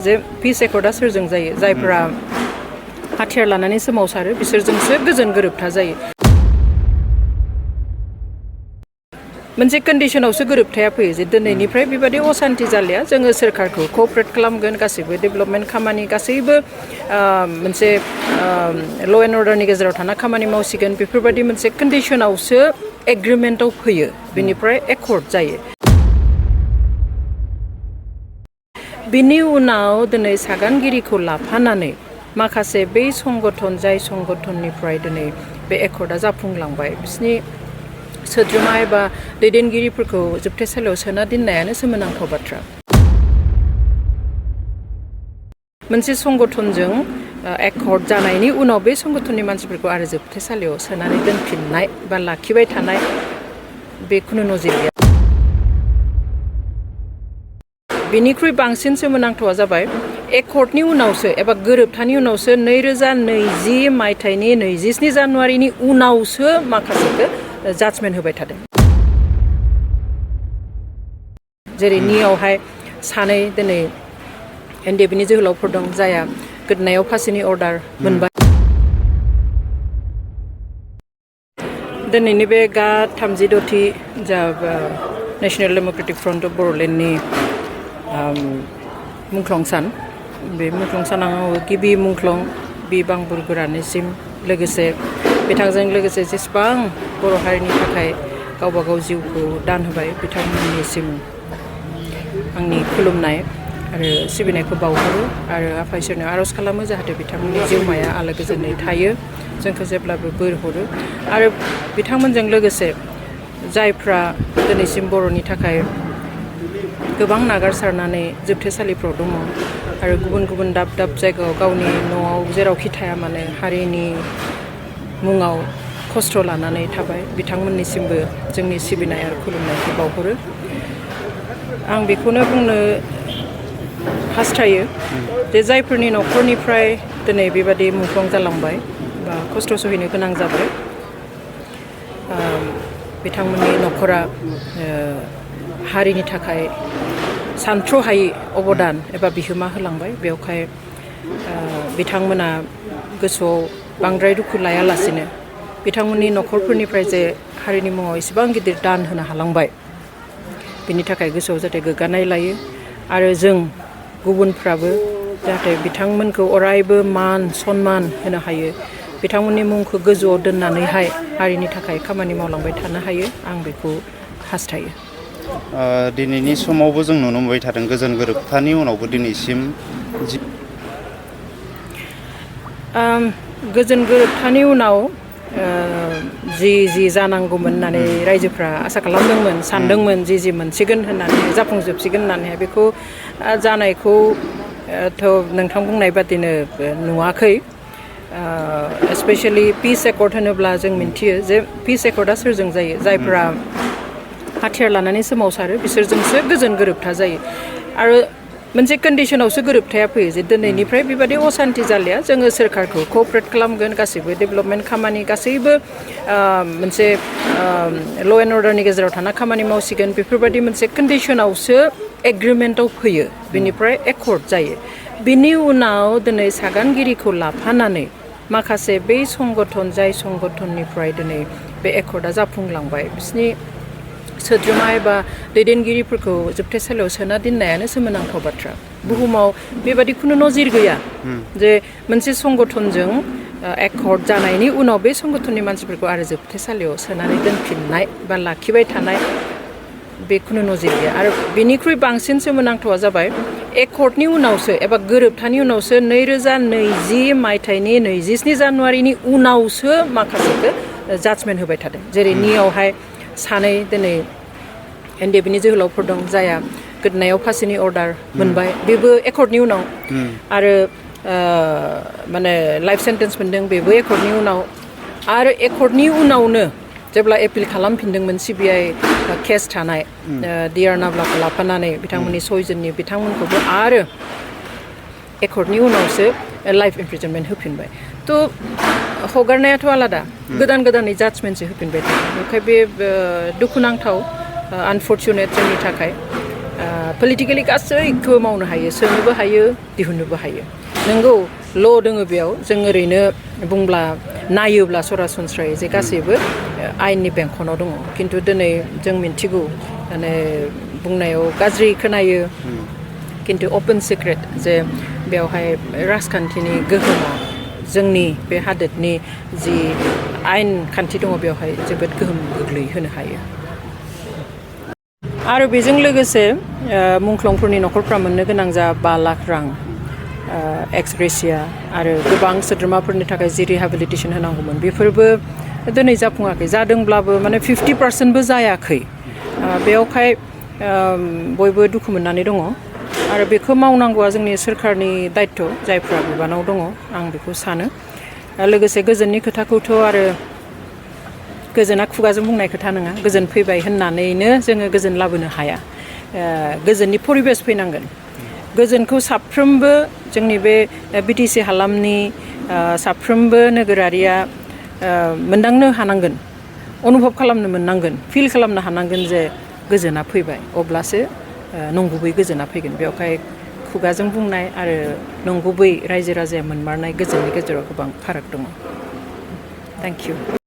जे पिस एकर्डा सोरजों जायो जायफोरा हाथियार लानानै सोमावसारो बिसोरजोंसो गोजोन गोरोबथा जायो मोनसे कन्डिशनावसो गोरोबथाया फैयो जे दिनैनिफ्राय बेबादि असान्ति जालिया जोङो सोरखारखौ कोअपारेट खालामगोन गासैबो डेभेलपमेन्ट खामानि गासैबो मोनसे ल एन्ड अर्डारनि गेजेराव थाना खामानि मावसिगोन बेफोरबादि मोनसे कन्डिशनावसो एग्रिमेन्टआव फैयो बेनिफ्राय एकर्ड जायो बिनि उनाव दिनै सागानगिरिखौ लाफानानै माखासे बै संगठन जाय संगठननिफ्राय दिनै बे एकर्डा जाफुंलांबाय बिसिनि सोद्रोमा एबा दैदेनगिरिफोरखौ जोबथेसालियाव सोना दोननायानो सोमोनांथाव बाथ्रा मोनसे संगठनजों एकर्ड जानायनि उनाव बे संगठननि मानसिफोरखौ आरो जोबथेसालियाव सोनानै दोनफिननाय बा लाखिबाय थानाय बे खुनु नजिर गैया बेनिख्रुइ बांसिन सोमोनांथावा जाबाय एकर्डनि उनावसो एबा गोरोबथानि उनावसो 2020 मायथाइनि 27 जानुवारिनि उनावसो माखासेखौ जाजमेन्ट होबाय थादों जेरै नियावहाय सानै दिनै एनडिएफबिनि जोहोलावफोर दं जाया गोदोनायाव फासिनि अर्डार मोनबाय दिनैनि बे गा 36थि जा नेशनेल डेम'क्रेटिक फ्रन्ट अफ बर'लेण्डनि मुंख्लं सान बे मुंख्लं सानाव गिबि मुंख्लं बिबांबुरगोरानिसिम लोगोसे बिथांजों लोगोसे जेसेबां बर' हारिनि थाखाय गावबा गाव जिउखौ दान होबाय बिथांमोननिसिम आंनि खुलुमनाय आरो सिबिनायखौ बावहरो आरो आफा इसोरनो आर'ज खालामो जाहाथे बिथांमोननि जिउमाया आलो गोजोनै थायो जोंखौ जेब्लाबो बोर हरो आरो बिथांमोनजों लोगोसे जायफ्रा दिनैसिम बर'नि थाखाय गोबां नागारसारनानै जोबथेसालिफ्राव दङ आरो गुबुन गुबुन दाब दाब जायगायाव गावनि न'आव जेरावखि थाया मानो हारिनि मुङाव खस्थ' लानानै थाबाय बिथांमोननिसिमबो जोंनि सिबिनाय आरो खुलुमनायखौ बावहरो आं बेखौनो बुंनो हास्थायो जे जायफोरनि न'खरनिफ्राय दिनै बेबादि मुंख्लं जालांबाय बा खस्थ' सहायनो गोनां जाबाय बिथांमोननि न'खरा हारिनि थाखाय सानथ्र'हायै अबदान एबा बिहोमा होलांबाय बेवहाय बिथांमोना गोसोआव बांद्राय दुखु लायालासिनो बिथांमोननि न'खरफोरनिफ्राय जे हारिनि मुङाव एसेबां गिदिर दान होनो हालांबाय बिनि थाखाय गोसोआव जाहाथे गोग्गानाय लायो आरो जों गुबुनफ्राबो जाहाथे बिथांमोनखौ अरायबो मान सन्मान होनो हायो बिथांमोननि मुंखौ गोजौआव दोननानैहाय हारिनि थाखाय खामानि मावलांबाय थानो हायो आं बेखौ हास्थायो दिनैनि समावबो जों नुनो मोनबाय थादों गोजोन गोरोबथानि उनावबो दिनैसिम गोजोन गोरोबथानि उनाव जि जानांगौमोन होननानै रायजोफ्रा आसा खालामदोंमोन सानदोंमोन जि मोनसिगोन होननानै जाफुंजोबसिगोन होननानै बेखौ जानायखौथ' नोंथां बुंनाय बादिनो नुवाखै स्पेशली पिस एकर्ड होनोब्ला जों मिन्थियो जे पिस एकर्डा सोरजों जायो जायफोरा हाथियार लानानै सोमावसारो बिसोरजोंसो गोजोन गोरोबथा जायो आरो मोनसे कन्डिशनावसो गोरोबथाया फैयो जे दिनैनिफ्राय बेबादि असान्ति जालिया जोङो सोरखारखौ कोअपारेट खालामगोन गासैबो डेभेलपमेन्ट खामानि गासैबो मोनसे ल एन्ड अर्डारनि गेजेराव थाना खामानि मावसिगोन बेफोरबादि मोनसे कन्डिशनावसो एग्रिमेन्टआव फैयो बेनिफ्राय एकर्ड जायो बिनि उनाव दिनै सागानगिरिखौ लाफानानै माखासे बै संगठन जाय संगठननिफ्राय दिनै बे एकर्डा जाफुंलांबाय बिसिनि सोद्रोमा एबा दैदेनगिरिफोरखौ जोबथेसालियाव सोना दोननायानो सोमोनांथाव बाथ्रा बुहुमाव बेबादि खुनु नजिर गैया जे मोनसे संगठनजों एकर्ड जानायनि उनाव बे संगठननि मानसिफोरखौ आरो जोबथेसालियाव सोनानै दोनफिननाय बा लाखिबाय थानाय बे खुनु नजिर गैया आरो बेनिख्रुइ बांसिन सोमोनांथावा जाबाय एकर्डनि उनावसो एबा गोरोबथानि उनावसो 2020 मायथाइनि 27 जानुवारिनि उनावसो माखासेखौ जाजमेन्ट होबाय थादों जेरै नियावहाय सानै दिनै एनडिएफबिनि जोहोलावफोर दं जाया गोदोनायाव फासिनि अर्डार मोनबाय बेबो एकर्डनि उनाव आरो माने लाइफ सेन्टेन्स मोनदों बेबो एकर्डनि उनाव आरो एकर्डनि उनावनो जेब्ला एपिल खालामफिनदोंमोन सिबिआइ केस थानाय डिआर नाब्लाखौ लाफानानै बिथांमोननि सयजननि बिथांमोनखौबो आरो एकर्डनि उनावसो लाइफ इमप्रिजनमेन्ट होफिनबाय थ' हगारनायाथ' आलादा गोदानै जाजमेन्टसो होफिनबाय थादों बेखाय बे दुखुनांथाव आनफर्चुनेट जोंनि थाखाय पलिटिकेलि गासैखौबो मावनो हायो सोनोबो हायो दिहुननोबो हायो नंगौ ल' दोङो बेयाव जों ओरैनो बुंब्ला नायोब्ला सरासनस्रायै जे गासैबो आयेननि बेंखनाव दङ खिन्थु दिनै जों मिन्थिगौ माने बुंनायाव गाज्रि खोनायो खिन्थु अपेन सिक्रेट जे बेवहाय राजखान्थिनि गोहोमा जोंनि बे हादोरनि जि आयेन खान्थि दङ बेवहाय जोबोद गोहोम गोग्लैहोनो हायो आरो बेजों लोगोसे मुंख्लंफोरनि न'खरफ्रा मोननो गोनां जा 5 लाख रां एक्सग्रेसिया आरो गोबां सोद्रोमाफोरनि थाखाय जि रिहेबिलिटेसन होनांगौमोन बेफोरबो दिनै जाफुङाखै जादोंब्लाबो माने 50%बो जायाखै बेयावहाय बयबो दुखु मोननानै दङ आरो बेखौ मावनांगौआ जोंनि सोरखारनि दायित्व जायफ्रा बिबानाव दङ आं बेखौ सानो लोगोसे गोजोननि खोथाखौथ' आरो गोजोना खुगाजों बुंनाय खोथा नङा गोजोन फैबाय होननानैनो जोङो गोजोन लाबोनो हाया गोजोननि परिबेस फैनांगोन गोजोनखौ साफ्रोमबो जोंनि बे बिटिसि हालामनि साफ्रोमबो नोगोरारिया मोनदांनो हानांगोन अनुभब खालामनो मोननांगोन फिल खालामनो हानांगोन जे गोजोना फैबाय अब्लासो नंगुबै गोजोना फैगोन बेवहाय खुगाजों बुंनाय आरो नंगुबै रायजो राजाया मोनमारनाय गोजोननि गेजेराव गोबां फाराग दङ थेंक इउ